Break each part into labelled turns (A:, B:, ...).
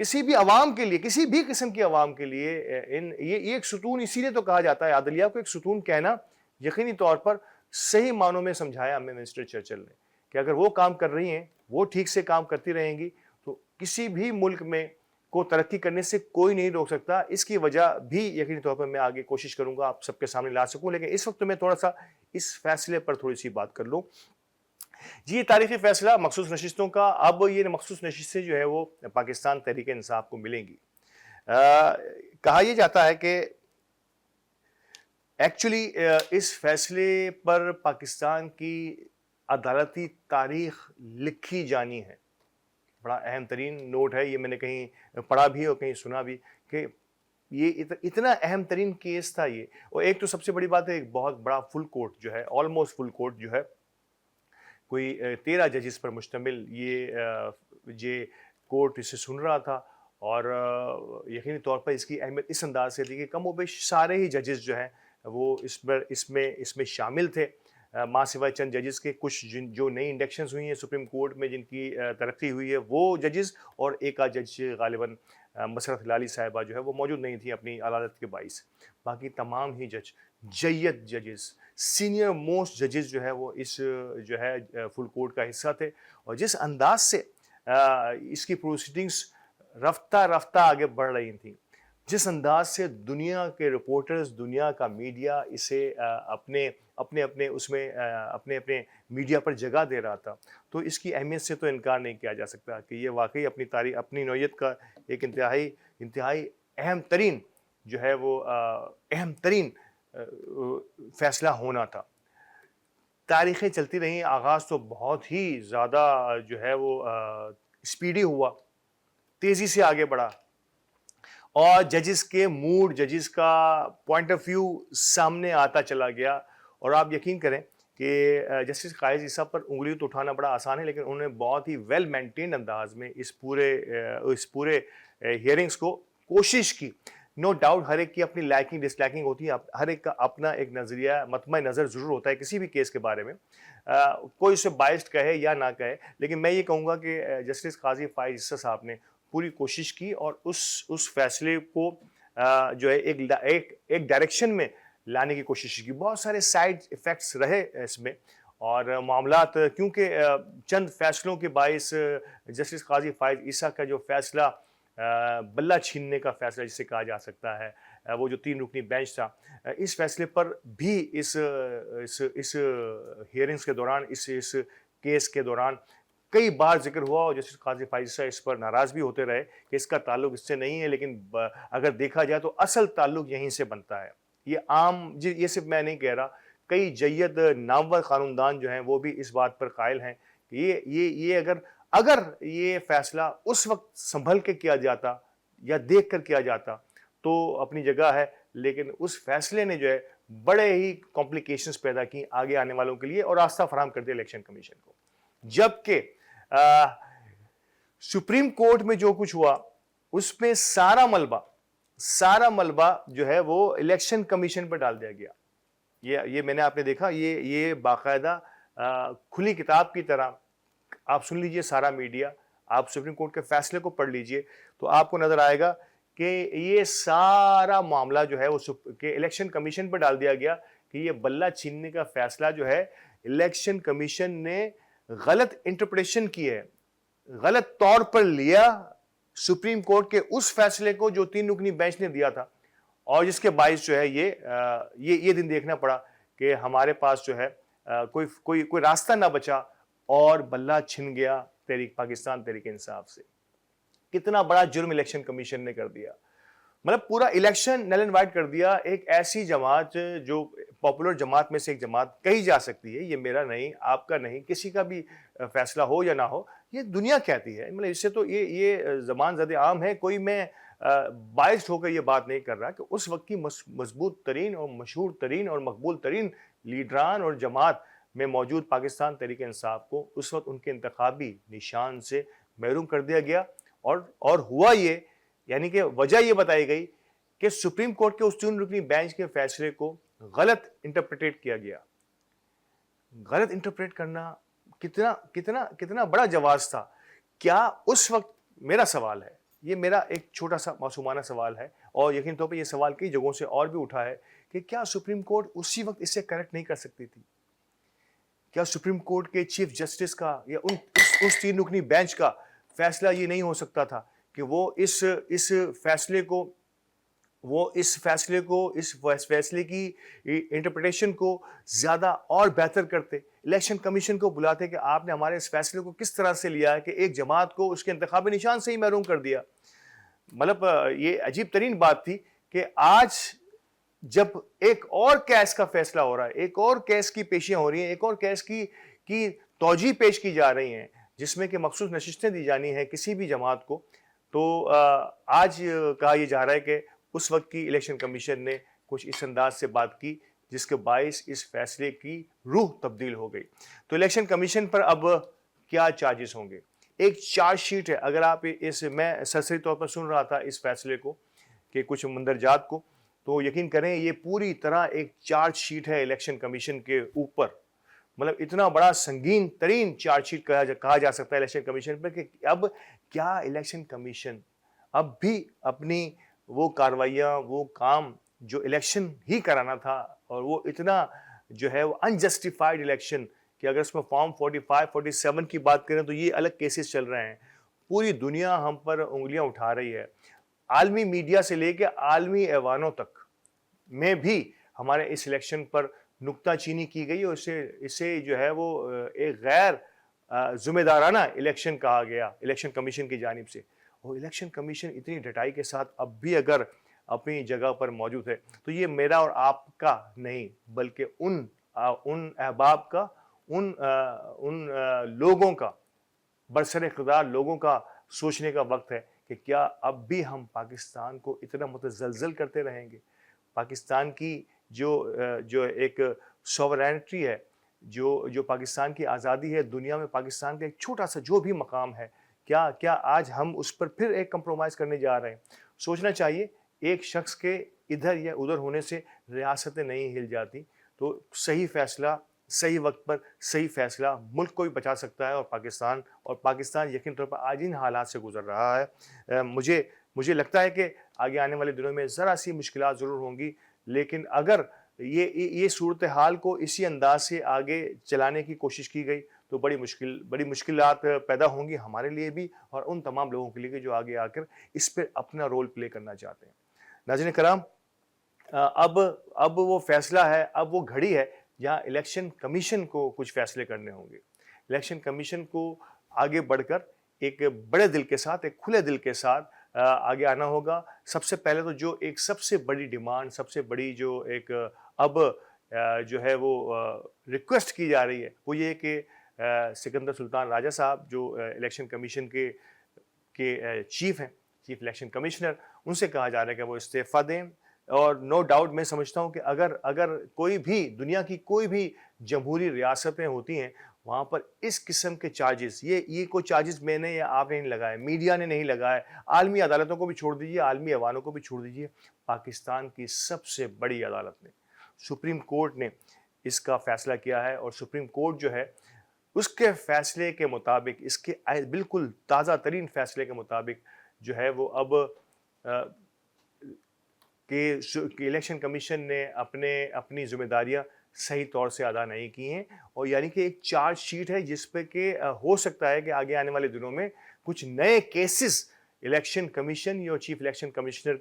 A: کسی بھی عوام کے لیے, کسی بھی قسم کی عوام کے لیے یہ ایک ستون, اسی لیے تو کہا جاتا ہے عدلیہ کو ایک ستون کہنا. یقینی طور پر صحیح معنوں میں سمجھایا ہمیں منسٹر چرچل نے کہ اگر وہ کام کر رہی ہیں, وہ ٹھیک سے کام کرتی رہیں گی تو کسی بھی ملک میں کو ترقی کرنے سے کوئی نہیں روک سکتا. اس کی وجہ بھی یقینی طور پر میں آگے کوشش کروں گا آپ سب کے سامنے لا سکوں, لیکن اس وقت میں تھوڑا سا اس فیصلے پر تھوڑی سی بات کر لوں. جی, یہ تاریخی فیصلہ مخصوص نشستوں کا, اب یہ مخصوص نشستیں جو ہے وہ پاکستان تحریک انصاف کو ملیں گی. کہا یہ جاتا ہے کہ ایکچولی اس فیصلے پر پاکستان کی عدالتی تاریخ لکھی جانی ہے. بڑا اہم ترین نوٹ ہے یہ, میں نے کہیں پڑھا بھی اور کہیں سنا بھی کہ یہ اتنا اہم ترین کیس تھا یہ. اور ایک تو سب سے بڑی بات ہے, ایک بہت بڑا فل کورٹ جو ہے, آلموسٹ فل کورٹ جو ہے, کوئی 13 ججز پر مشتمل یہ کورٹ اسے سن رہا تھا. اور یقینی طور پر اس کی اہمیت اس انداز سے تھی کہ کم و بیش سارے ہی ججز جو ہیں وہ اس میں شامل تھے, ماں سوائے چند ججز کے. کچھ جو نئی انڈکشنز ہوئی ہیں سپریم کورٹ میں, جن کی ترقی ہوئی ہے, وہ ججز اور ایک آدھ جج غالباً مسرت ہلالی صاحبہ جو ہے وہ موجود نہیں تھی اپنی عدالت کے باعث. باقی تمام ہی جج, جید ججز, سینئر موسٹ ججز جو ہے وہ اس جو ہے فل کورٹ کا حصہ تھے. اور جس انداز سے اس کی پروسیڈنگز رفتہ رفتہ آگے بڑھ رہی تھیں, جس انداز سے دنیا کے رپورٹرز, دنیا کا میڈیا اسے اپنے اس میں اپنے میڈیا پر جگہ دے رہا تھا, تو اس کی اہمیت سے تو انکار نہیں کیا جا سکتا کہ یہ واقعی اپنی تاریخ, اپنی نوعیت کا ایک انتہائی اہم ترین جو ہے وہ اہم ترین فیصلہ ہونا تھا. تاریخیں چلتی رہیں, آغاز تو بہت ہی زیادہ جو ہے وہ اسپیڈی ہوا, تیزی سے آگے بڑھا, اور ججز کے موڈ, ججز کا پوائنٹ آف ویو سامنے آتا چلا گیا. اور آپ یقین کریں کہ جسٹس قائد عیسیٰ پر انگلی تو اٹھانا بڑا آسان ہے, لیکن انہوں نے بہت ہی ویل مینٹینڈ انداز میں اس پورے ہیئرنگز کو کوشش کی. نو ڈاؤٹ ہر ایک کی اپنی لائکنگ ڈس لائکنگ ہوتی ہے, ہر ایک کا اپنا ایک نظریہ, مطمع نظر ضرور ہوتا ہے کسی بھی کیس کے بارے میں, کوئی اسے بائسڈ کہے یا نہ کہے. لیکن میں یہ کہوں گا کہ جسٹس قاضی فائز عیسیٰ صاحب نے پوری کوشش کی اور اس فیصلے کو جو ہے ایک ڈائریکشن میں لانے کی کوشش کی. بہت سارے سائیڈ ایفیکٹس رہے اس میں, اور معاملات کیونکہ چند فیصلوں کے باعث جسٹس قاضی فائز عیسیٰ کا جو فیصلہ بلہ چھیننے کا فیصلہ جسے کہا جا سکتا ہے, وہ جو 3 رکنی بینچ تھا, اس فیصلے پر بھی اس ہیئرنگز کے دوران, اس کیس کے دوران کئی بار ذکر ہوا, اور جسٹس قاضی فائز عیسیٰ اس پر ناراض بھی ہوتے رہے کہ اس کا تعلق اس سے نہیں ہے, لیکن اگر دیکھا جائے تو اصل تعلق یہیں سے بنتا ہے. یہ عام, یہ صرف میں نہیں کہہ رہا, کئی جید نامور قانوندان جو ہیں وہ بھی اس بات پر قائل ہیں کہ یہ اگر یہ فیصلہ اس وقت سنبھل کے کیا جاتا یا دیکھ کر کیا جاتا تو اپنی جگہ ہے, لیکن اس فیصلے نے جو ہے بڑے ہی کمپلیکیشنز پیدا کی آگے آنے والوں کے لیے اور راستہ فراہم کر دیا الیکشن کمیشن کو. جبکہ سپریم کورٹ میں جو کچھ ہوا اس میں سارا ملبہ جو ہے وہ الیکشن کمیشن پر ڈال دیا گیا. یہ میں نے آپ نے دیکھا, یہ باقاعدہ کھلی کتاب کی طرح آپ سن لیجئے سارا میڈیا, آپ سپریم کورٹ کے فیصلے کو پڑھ لیجئے تو آپ کو نظر آئے گا کہ یہ سارا معاملہ جو ہے وہ الیکشن کمیشن پر ڈال دیا گیا کہ یہ بلہ چھیننے کا فیصلہ جو ہے الیکشن کمیشن نے غلط انٹرپریشن کی ہے, غلط طور پر لیا سپریم کورٹ کے اس فیصلے کو جو 3 رکنی بینچ نے دیا تھا, اور جس کے باعث جو ہے یہ دن دیکھنا پڑا کہ ہمارے پاس جو ہے کوئی راستہ نہ بچا اور بلہ چھن گیا پاکستان تحریک انصاف سے. کتنا بڑا جرم الیکشن کمیشن نے کر دیا, مطلب پورا الیکشن نل اینڈ وائٹ کر دیا. ایک ایسی جماعت جو پاپولر جماعت میں سے ایک جماعت کہی جا سکتی ہے, یہ میرا نہیں, آپ کا نہیں, کسی کا بھی فیصلہ ہو یا نہ ہو, یہ دنیا کہتی ہے, مطلب اس سے تو یہ زبان زد عام ہے. کوئی میں باعث ہو کر یہ بات نہیں کر رہا کہ اس وقت کی مضبوط ترین اور مشہور ترین اور مقبول ترین لیڈران اور جماعت میں موجود پاکستان تحریک انصاف کو اس وقت ان کے انتخابی نشان سے محروم کر دیا گیا. اور ہوا یہ, یعنی کہ وجہ یہ بتائی گئی کہ سپریم کورٹ کے اس 3 رکنی بینچ کے فیصلے کو غلط انٹرپریٹ کیا گیا. غلط انٹرپریٹ کرنا کتنا بڑا جواز تھا. کیا اس وقت, میرا سوال ہے, یہ میرا ایک چھوٹا سا معصومانہ سوال ہے، اور یقین طور پہ یہ سوال کئی جگہوں سے اور بھی اٹھا ہے کہ کیا سپریم کورٹ اسی وقت اسے کریکٹ نہیں کر سکتی تھی؟ کیا سپریم کورٹ کے چیف جسٹس کا یا اس 3 رکنی بینچ کا فیصلہ یہ نہیں ہو سکتا تھا کہ وہ اس فیصلے کی انٹرپریٹیشن کو زیادہ اور بہتر کرتے، الیکشن کمیشن کو بلاتے کہ آپ نے ہمارے اس فیصلے کو کس طرح سے لیا ہے کہ ایک جماعت کو اس کے انتخابی نشان سے ہی محروم کر دیا؟ مطلب یہ عجیب ترین بات تھی کہ آج جب ایک اور کیس کا فیصلہ ہو رہا ہے، ایک اور کیس کی پیشیاں ہو رہی ہیں، ایک اور کیس کی توجیہ پیش کی جا رہی ہیں جس میں کہ مخصوص نشستیں دی جانی ہیں کسی بھی جماعت کو، تو آج کہا یہ جا رہا ہے کہ اس وقت کی الیکشن کمیشن نے کچھ اس انداز سے بات کی جس کے باعث اس فیصلے کی روح تبدیل ہو گئی۔ تو الیکشن کمیشن پر اب کیا چارجز ہوں گے؟ ایک چارج شیٹ ہے، اگر آپ میں سرسری طور پر سن رہا تھا اس فیصلے کو کہ کچھ مندرجات کو، تو یقین کریں یہ پوری طرح ایک چارج شیٹ ہے الیکشن کمیشن کے اوپر، مطلب اتنا بڑا سنگین ترین چارج شیٹ کہا جا سکتا ہے الیکشن کمیشن پر کہ اب کیا الیکشن کمیشن اب بھی اپنی وہ کاروائیاں، وہ کام جو الیکشن ہی کرانا تھا، اور وہ اتنا جو ہے وہ انجسٹیفائڈ الیکشن کہ اگر اس میں فارم 45 47 کی بات کریں تو یہ الگ کیسز چل رہے ہیں، پوری دنیا ہم پر انگلیاں اٹھا رہی ہے، عالمی میڈیا سے لے کے عالمی ایوانوں تک میں بھی ہمارے اس الیکشن پر نکتہ چینی کی گئی، اور اسے جو ہے وہ ایک غیر ذمہ دارانہ الیکشن کہا گیا الیکشن کمیشن کی جانب سے۔ اور الیکشن کمیشن اتنی ڈٹائی کے ساتھ اب بھی اگر اپنی جگہ پر موجود ہے تو یہ میرا اور آپ کا نہیں، بلکہ ان احباب کا، ان لوگوں کا، برسر اقتدار لوگوں کا سوچنے کا وقت ہے کہ کیا اب بھی ہم پاکستان کو اتنا متزلزل کرتے رہیں گے؟ پاکستان کی جو ایک سوورینٹی ہے، جو پاکستان کی آزادی ہے، دنیا میں پاکستان کا ایک چھوٹا سا جو بھی مقام ہے، کیا آج ہم اس پر پھر ایک کمپرومائز کرنے جا رہے ہیں؟ سوچنا چاہیے، ایک شخص کے ادھر یا ادھر ہونے سے ریاستیں نہیں ہل جاتی، تو صحیح فیصلہ صحیح وقت پر صحیح فیصلہ ملک کو بھی بچا سکتا ہے، اور پاکستان یقین طور پر آج ان حالات سے گزر رہا ہے۔ مجھے لگتا ہے کہ آگے آنے والے دنوں میں ذرا سی مشکلات ضرور ہوں گی، لیکن اگر یہ صورتحال کو اسی انداز سے آگے چلانے کی کوشش کی گئی تو بڑی مشکلات پیدا ہوں گی ہمارے لیے بھی اور ان تمام لوگوں کے لیے جو آگے آ کر اس پہ اپنا رول پلے کرنا چاہتے ہیں۔ ناظرین کرام، اب وہ فیصلہ ہے، اب وہ گھڑی ہے جہاں الیکشن کمیشن کو کچھ فیصلے کرنے ہوں گے۔ الیکشن کمیشن کو آگے بڑھ کر ایک بڑے دل کے ساتھ، ایک کھلے دل کے ساتھ آگے آنا ہوگا۔ سب سے پہلے تو جو ایک سب سے بڑی ڈیمانڈ، سب سے بڑی جو ایک اب جو ہے وہ ریکویسٹ کی جا رہی ہے وہ یہ کہ سکندر سلطان راجہ صاحب جو الیکشن کمیشن کے چیف ہیں، چیف الیکشن کمشنر، ان سے کہا جا رہا ہے کہ وہ استعفیٰ دیں۔ اور نو ڈاؤٹ میں سمجھتا ہوں کہ اگر کوئی بھی دنیا کی کوئی بھی جمہوری ریاستیں ہوتی ہیں وہاں پر اس قسم کے چارجز، یہ کوئی چارجز میں نے یا آپ نے نہیں لگائے، میڈیا نے نہیں لگائے، عالمی عدالتوں کو بھی چھوڑ دیجئے، عالمی ایوانوں کو بھی چھوڑ دیجئے، پاکستان کی سب سے بڑی عدالت نے، سپریم کورٹ نے اس کا فیصلہ کیا ہے۔ اور سپریم کورٹ جو ہے اس کے فیصلے کے مطابق، اس کے بالکل تازہ ترین فیصلے کے مطابق جو ہے وہ اب کہ الیکشن کمیشن نے اپنی ذمہ داریاں صحیح طور سے ادا نہیں کی ہیں، اور یعنی کہ ایک چارج شیٹ ہے جس پہ کہ ہو سکتا ہے کہ آگے آنے والے دنوں میں کچھ نئے کیسز الیکشن کمیشن یا چیف الیکشن کمشنر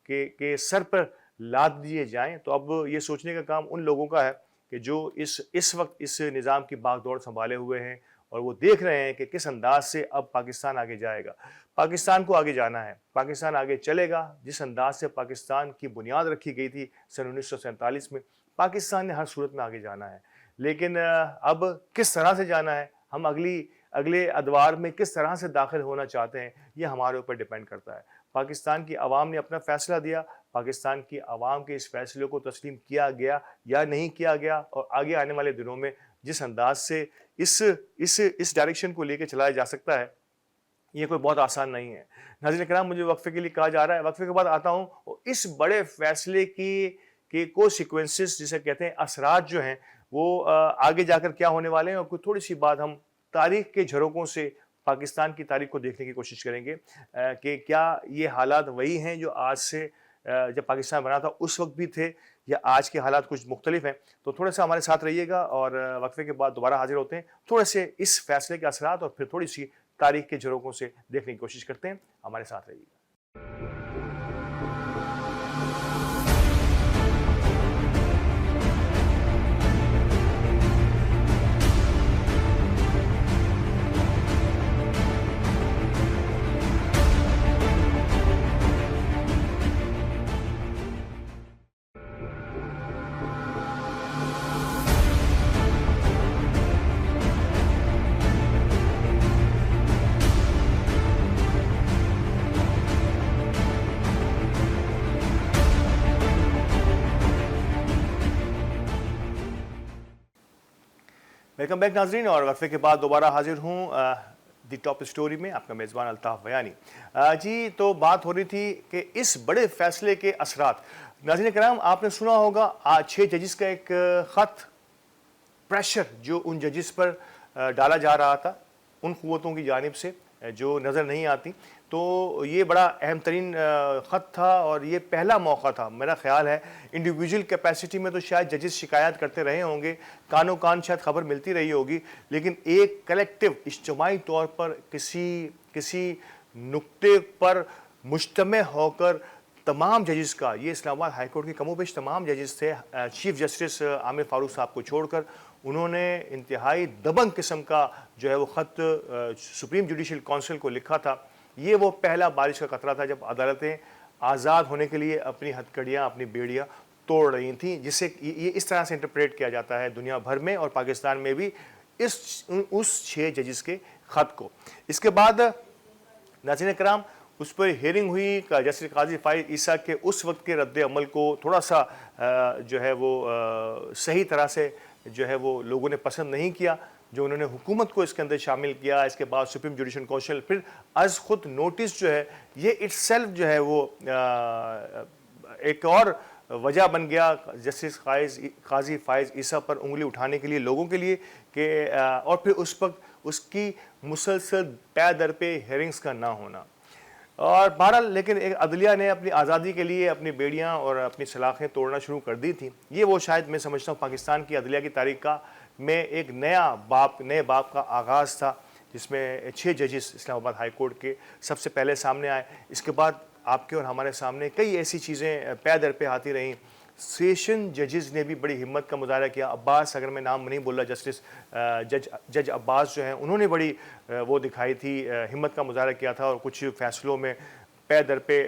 A: کے سر پر لاد دیے جائیں۔ تو اب یہ سوچنے کا کام ان لوگوں کا ہے کہ جو اس وقت اس نظام کی باغ دوڑ سنبھالے ہوئے ہیں اور وہ دیکھ رہے ہیں کہ کس انداز سے اب پاکستان آگے جائے گا۔ پاکستان کو آگے جانا ہے، پاکستان آگے چلے گا جس انداز سے پاکستان کی بنیاد رکھی گئی تھی سن 1947 میں۔ پاکستان نے ہر صورت میں آگے جانا ہے، لیکن اب کس طرح سے جانا ہے، ہم اگلے ادوار میں کس طرح سے داخل ہونا چاہتے ہیں، یہ ہمارے اوپر ڈیپینڈ کرتا ہے۔ پاکستان کی عوام نے اپنا فیصلہ دیا، پاکستان کی عوام کے اس فیصلے کو تسلیم کیا گیا یا نہیں کیا گیا، اور آگے آنے والے دنوں میں جس انداز سے اس ڈائریکشن کو لے کے چلایا جا سکتا ہے یہ کوئی بہت آسان نہیں ہے۔ ناظرین کرام، مجھے وقفے کے لیے کہا جا رہا ہے، وقفے کے بعد آتا ہوں اس بڑے فیصلے کی کو سیکوینسز جسے کہتے ہیں، اثرات جو ہیں وہ آگے جا کر کیا ہونے والے ہیں، اور کوئی تھوڑی سی بات ہم تاریخ کے جھروکوں سے پاکستان کی تاریخ کو دیکھنے کی کوشش کریں گے کہ کیا یہ حالات وہی ہیں جو آج سے جب پاکستان بنا تھا اس وقت بھی تھے، یا آج کے حالات کچھ مختلف ہیں. تو تھوڑا سا ہمارے ساتھ رہیے گا اور وقفے کے بعد دوبارہ حاضر ہوتے ہیں. تھوڑے سے اس فیصلے کے اثرات اور پھر تھوڑی سی تاریخ کے جھروکوں سے دیکھنے کی کوشش کرتے ہیں. ہمارے ساتھ رہیے گا. ویلکم بیک ناظرین، اور وقفے کے بعد دوبارہ حاضر ہوں دی ٹاپ اسٹوری میں. آپ کا میزبان الطاف بیانی. جی تو بات ہو رہی تھی کہ اس بڑے فیصلے کے اثرات. ناظرین کرام، آپ نے سنا ہوگا 6 ججز کا ایک خط، پریشر جو ان ججز پر ڈالا جا رہا تھا ان قوتوں کی جانب سے جو نظر نہیں آتی. تو یہ بڑا اہم ترین خط تھا اور یہ پہلا موقع تھا. میرا خیال ہے انڈیویجول کیپیسٹی میں تو شاید ججز شکایت کرتے رہے ہوں گے، کانوں کان شاید خبر ملتی رہی ہوگی، لیکن ایک کلیکٹیو اجتماعی طور پر کسی نقطے پر مجتمع ہو کر تمام ججز کا، یہ اسلام آباد ہائی کورٹ کے کم و بیش تمام ججز تھے چیف جسٹس عامر فاروق صاحب کو چھوڑ کر، انہوں نے انتہائی دبنگ قسم کا جو ہے وہ خط سپریم جوڈیشل کونسل کو لکھا تھا. یہ وہ پہلا بارش کا قطرہ تھا جب عدالتیں آزاد ہونے کے لیے اپنی ہتھکڑیاں، اپنی بیڑیاں توڑ رہی تھیں، جسے یہ اس طرح سے انٹرپریٹ کیا جاتا ہے دنیا بھر میں اور پاکستان میں بھی اس 6 ججز کے خط کو. اس کے بعد ناظرین کرام اس پر ہیئرنگ ہوئی. جسٹس قاضی فائز عیسیٰ کے اس وقت کے رد عمل کو تھوڑا سا جو ہے وہ صحیح طرح سے جو ہے وہ لوگوں نے پسند نہیں کیا، جو انہوں نے حکومت کو اس کے اندر شامل کیا. اس کے بعد سپریم جوڈیشل کونسل پھر از خود نوٹس جو ہے یہ اٹ سیلف جو ہے وہ ایک اور وجہ بن گیا جسٹس قاضی فائز عیسیٰ پر انگلی اٹھانے کے لیے لوگوں کے لیے کہ اور پھر اس وقت اس کی مسلسل پے در پہ ہیئرنگز کا نہ ہونا. اور بہرحال لیکن ایک عدلیہ نے اپنی آزادی کے لیے اپنی بیڑیاں اور اپنی سلاخیں توڑنا شروع کر دی تھیں. یہ وہ شاید میں سمجھتا ہوں پاکستان کی عدلیہ کی تاریخ کا میں ایک نئے باپ کا آغاز تھا، جس میں 6 ججز اسلام آباد ہائی کورٹ کے سب سے پہلے سامنے آئے. اس کے بعد آپ کے اور ہمارے سامنے کئی ایسی چیزیں پے در پہ آتی رہیں. سیشن ججز نے بھی بڑی ہمت کا مظاہرہ کیا. عباس، اگر میں نام نہیں بول رہا، جسٹس جج عباس جو ہیں انہوں نے بڑی وہ دکھائی تھی، ہمت کا مظاہرہ کیا تھا اور کچھ فیصلوں میں پے در پہ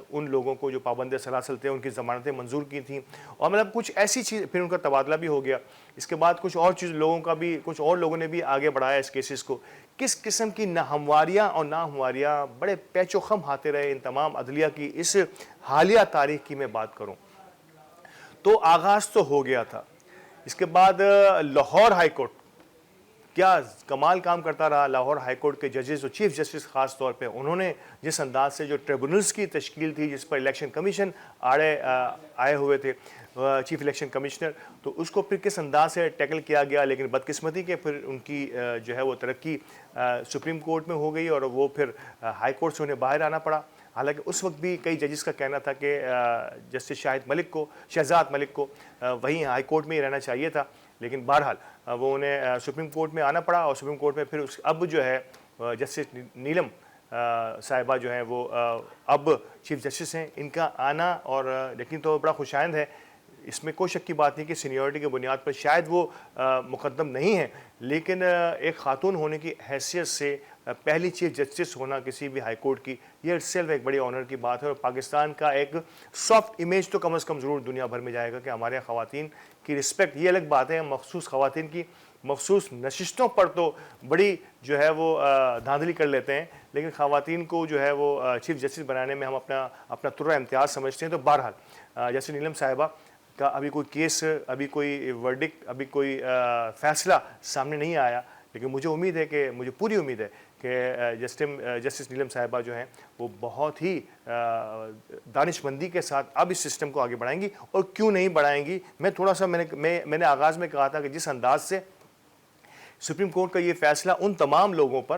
A: ان لوگوں کو جو پابند سلاسل تھے ان کی ضمانتیں منظور کی تھیں. اور مطلب کچھ ایسی چیز، پھر ان کا تبادلہ بھی ہو گیا. اس کے بعد کچھ اور لوگوں نے بھی آگے بڑھایا اس کیسز کو. کس قسم کی ناہمواریاں اور ناہمواریاں، بڑے پیچ و خم آتے رہے ان تمام عدلیہ کی اس حالیہ تاریخ کی میں بات کروں تو آغاز تو ہو گیا تھا. اس کے بعد لاہور ہائی کورٹ کیا کمال کام کرتا رہا. لاہور ہائی کورٹ کے ججز اور چیف جسٹس خاص طور پہ انہوں نے جس انداز سے جو ٹریبونلز کی تشکیل تھی جس پر الیکشن کمیشن آئے ہوئے تھے، چیف الیکشن کمشنر، تو اس کو پھر کس انداز سے ٹیکل کیا گیا. لیکن بدقسمتی کے پھر ان کی جو ہے وہ ترقی سپریم کورٹ میں ہو گئی اور وہ پھر ہائی کورٹ سے انہیں باہر آنا پڑا. حالانکہ اس وقت بھی کئی ججز کا کہنا تھا کہ جسٹس شہزاد ملک کو وہیں ہائی کورٹ میں ہی رہنا چاہیے تھا، لیکن بہرحال وہ انہیں سپریم کورٹ میں آنا پڑا. اور سپریم کورٹ میں پھر اب جو ہے جسٹس نیلم صاحبہ جو ہیں وہ اب چیف جسٹس ہیں. ان کا آنا اور لیکن تو بڑا خوشائند ہے. اس میں کوئی شک کی بات نہیں کہ سینیورٹی کے بنیاد پر شاید وہ مقدم نہیں ہیں، لیکن ایک خاتون ہونے کی حیثیت سے پہلی چیف جسٹس ہونا کسی بھی ہائی کورٹ کی، یہ سیلف ایک بڑی آنر کی بات ہے. اور پاکستان کا ایک سافٹ امیج تو کم از کم ضرور دنیا بھر میں جائے گا کہ ہمارے خواتین کی رسپیکٹ. یہ الگ بات ہے مخصوص خواتین کی مخصوص نشستوں پر تو بڑی جو ہے وہ دھاندلی کر لیتے ہیں، لیکن خواتین کو جو ہے وہ چیف جسٹس بنانے میں ہم اپنا ترہ امتیاز سمجھتے ہیں. تو بہرحال جیسے نیلم صاحبہ کا ابھی کوئی کیس، ابھی کوئی ورڈکٹ، ابھی کوئی فیصلہ سامنے نہیں آیا، لیکن مجھے پوری امید ہے کہ جسٹس نیلم صاحبہ جو ہیں وہ بہت ہی دانش مندی کے ساتھ اب اس سسٹم کو آگے بڑھائیں گی. اور کیوں نہیں بڑھائیں گی، میں تھوڑا سا میں نے آغاز میں کہا تھا کہ جس انداز سے سپریم کورٹ کا یہ فیصلہ ان تمام لوگوں پر،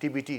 A: TBT,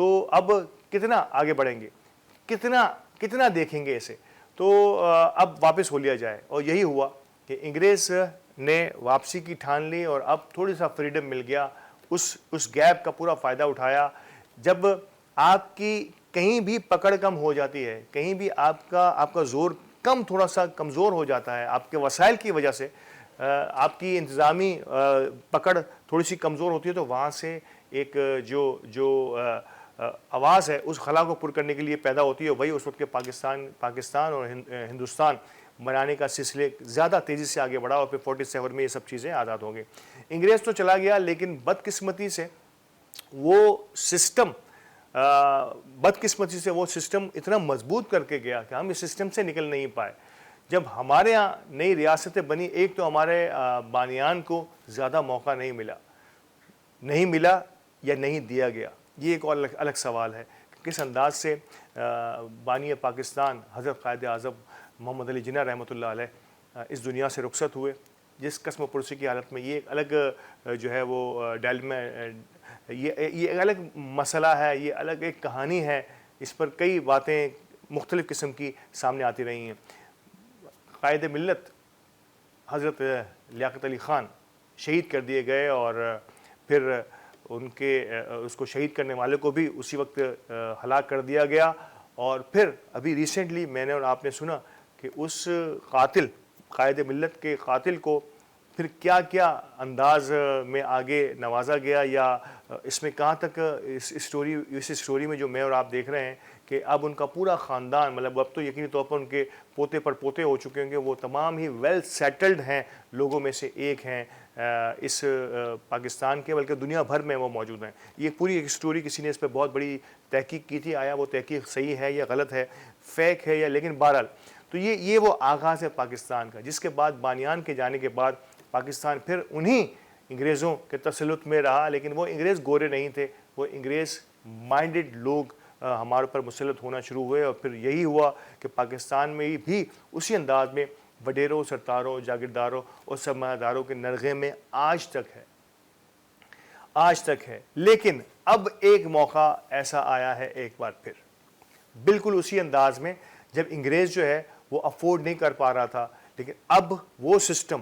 A: تو اب کتنا آگے بڑھیں گے, کتنا دیکھیں گے اسے. تو اب واپس ہو لیا جائے, اور یہی ہوا کہ انگریز نے واپسی کی ٹھان لی, اور اب تھوڑی سا فریڈم مل گیا. اس گیپ کا پورا فائدہ اٹھایا. جب آپ کی کہیں بھی پکڑ کم ہو جاتی ہے, کہیں بھی آپ کا زور تھوڑا سا کمزور ہو جاتا ہے آپ کے وسائل کی وجہ سے, آپ کی انتظامی پکڑ تھوڑی سی کمزور ہوتی ہے, تو وہاں سے ایک جو آواز ہے اس خلا کو پر کرنے کے لیے پیدا ہوتی ہے. وہی اس وقت کے پاکستان اور ہندوستان بنانے کا سلسلے زیادہ تیزی سے آگے بڑھا, اور پھر 47 میں یہ سب چیزیں آزاد ہو گئی. انگریز تو چلا گیا, لیکن بدقسمتی سے وہ سسٹم اتنا مضبوط کر کے گیا کہ ہم اس سسٹم سے نکل نہیں پائے. جب ہمارے ہاں نئی ریاستیں بنی, ایک تو ہمارے بانیان کو زیادہ موقع نہیں ملا یا نہیں دیا گیا. یہ ایک اور الگ سوال ہے کہ کس انداز سے بانی پاکستان حضرت قائد اعظم محمد علی جناح رحمۃ اللہ علیہ اس دنیا سے رخصت ہوئے, جس قسم و پرسی کی حالت میں. یہ ایک الگ جو ہے وہ ڈائلما, یہ ایک الگ مسئلہ ہے, یہ الگ ایک کہانی ہے. اس پر کئی باتیں مختلف قسم کی سامنے آتی رہی ہیں. قائد ملت حضرت لیاقت علی خان شہید کر دیے گئے, اور پھر اس کو شہید کرنے والے کو بھی اسی وقت ہلاک کر دیا گیا. اور پھر ابھی ریسنٹلی میں نے اور آپ نے سنا کہ اس قاتل, قائد ملت کے قاتل کو پھر کیا انداز میں آگے نوازا گیا, یا اس میں کہاں تک اس اسٹوری میں جو میں اور آپ دیکھ رہے ہیں کہ اب ان کا پورا خاندان, مطلب اب تو یقینی طور پر ان کے پوتے پر پوتے ہو چکے ہوں گے, وہ تمام ہی ویل سیٹلڈ ہیں لوگوں میں سے ایک ہیں اس پاکستان کے, بلکہ دنیا بھر میں وہ موجود ہیں. یہ پوری ایک اسٹوری کسی نے اس پہ بہت بڑی تحقیق کی تھی, آیا وہ تحقیق صحیح ہے یا غلط ہے, فیک ہے یا, لیکن بہرحال تو یہ وہ آغاز ہے پاکستان کا, جس کے بعد بانیان کے جانے کے بعد پاکستان پھر انہی انگریزوں کے تسلط میں رہا. لیکن وہ انگریز گورے نہیں تھے, وہ انگریز مائنڈڈ لوگ ہمارے اوپر مسلط ہونا شروع ہوئے, اور پھر یہی ہوا کہ پاکستان میں بھی اسی انداز میں وڈیروں, سرتاروں, جاگیرداروں اور سرمایہ داروں کے نرغے میں آج تک ہے. لیکن اب ایک موقع ایسا آیا ہے ایک بار پھر, بالکل اسی انداز میں جب انگریز جو ہے وہ افورڈ نہیں کر پا رہا تھا, لیکن اب وہ سسٹم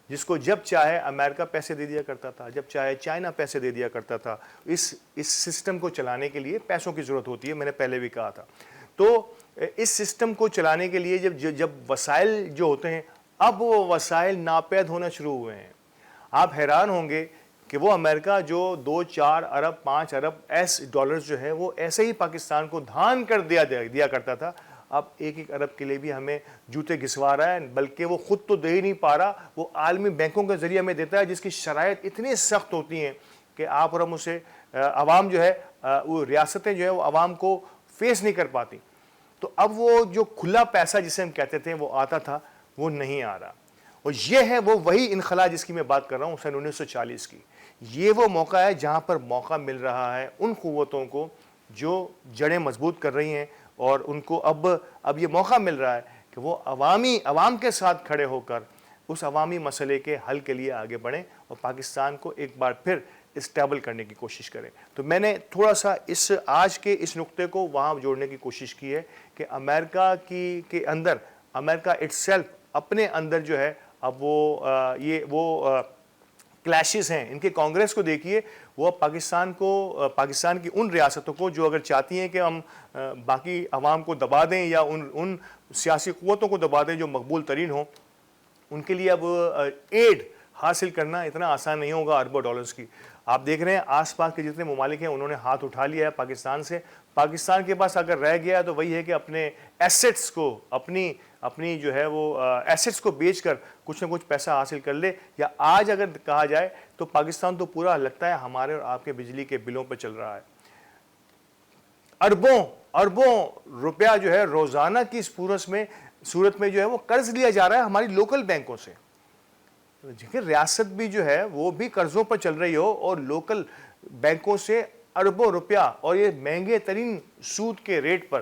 A: جس کو جب چاہے امریکہ پیسے دے دیا کرتا تھا, جب چاہے چائنا پیسے دے دیا کرتا تھا, اس سسٹم کو چلانے کے لیے پیسوں کی ضرورت ہوتی ہے, میں نے پہلے بھی کہا تھا. تو اس سسٹم کو چلانے کے لیے جب وسائل جو ہوتے ہیں, اب وہ وسائل ناپید ہونا شروع ہوئے ہیں. آپ حیران ہوں گے کہ وہ امریکہ جو 2-4 ارب 5 ارب ڈالرز جو ہے وہ ایسے ہی پاکستان کو دھان کر دیا کرتا تھا, اب 1 ارب کے لیے بھی ہمیں جوتے گھسوا رہا ہے, بلکہ وہ خود تو دے ہی نہیں پا رہا, وہ عالمی بینکوں کے ذریعے ہمیں دیتا ہے, جس کی شرائط اتنی سخت ہوتی ہیں کہ آپ اور ہم اسے عوام جو ہے, وہ ریاستیں جو ہے وہ عوام کو فیس نہیں کر پاتی. تو اب وہ جو کھلا پیسہ جسے ہم کہتے تھے وہ آتا تھا, وہ نہیں آ رہا. اور یہ ہے وہی انخلا جس کی میں بات کر رہا ہوں, سن 1940 کی. یہ وہ موقع ہے جہاں پر موقع مل رہا ہے ان قوتوں کو جو جڑیں مضبوط کر رہی ہیں, اور ان کو اب یہ موقع مل رہا ہے کہ وہ عوام کے ساتھ کھڑے ہو کر اس عوامی مسئلے کے حل کے لیے آگے بڑھیں اور پاکستان کو ایک بار پھر اسٹیبل کرنے کی کوشش کریں. تو میں نے تھوڑا سا آج کے اس نقطے کو وہاں جوڑنے کی کوشش کی ہے کہ امریکہ کے اندر, امریکہ اٹ سیلف اپنے اندر جو ہے اب وہ کلیشز ہیں. ان کے کانگریس کو دیکھیے, وہ پاکستان کی ان ریاستوں کو جو اگر چاہتی ہیں کہ ہم باقی عوام کو دبا دیں یا ان سیاسی قوتوں کو دبا دیں جو مقبول ترین ہوں, ان کے لیے اب ایڈ حاصل کرنا اتنا آسان نہیں ہوگا اربوں ڈالرز کی. آپ دیکھ رہے ہیں آس پاس کے جتنے ممالک ہیں انہوں نے ہاتھ اٹھا لیا ہے پاکستان سے. پاکستان کے پاس اگر رہ گیا تو وہی ہے کہ اپنے ایسٹس کو, اپنی جو ہے وہ ایسٹس کو بیچ کر کچھ نہ کچھ پیسہ حاصل کر لے. یا آج اگر کہا جائے تو پاکستان تو پورا لگتا ہے ہمارے اور آپ کے بجلی کے بلوں پہ چل رہا ہے. اربوں روپیہ جو ہے روزانہ کی صورت میں جو ہے وہ قرض لیا جا رہا ہے ہماری لوکل بینکوں سے. ریاست بھی جو ہے وہ بھی قرضوں پر چل رہی ہو اور لوکل بینکوں سے اربوں روپیہ, اور یہ مہنگے ترین سود کے ریٹ پر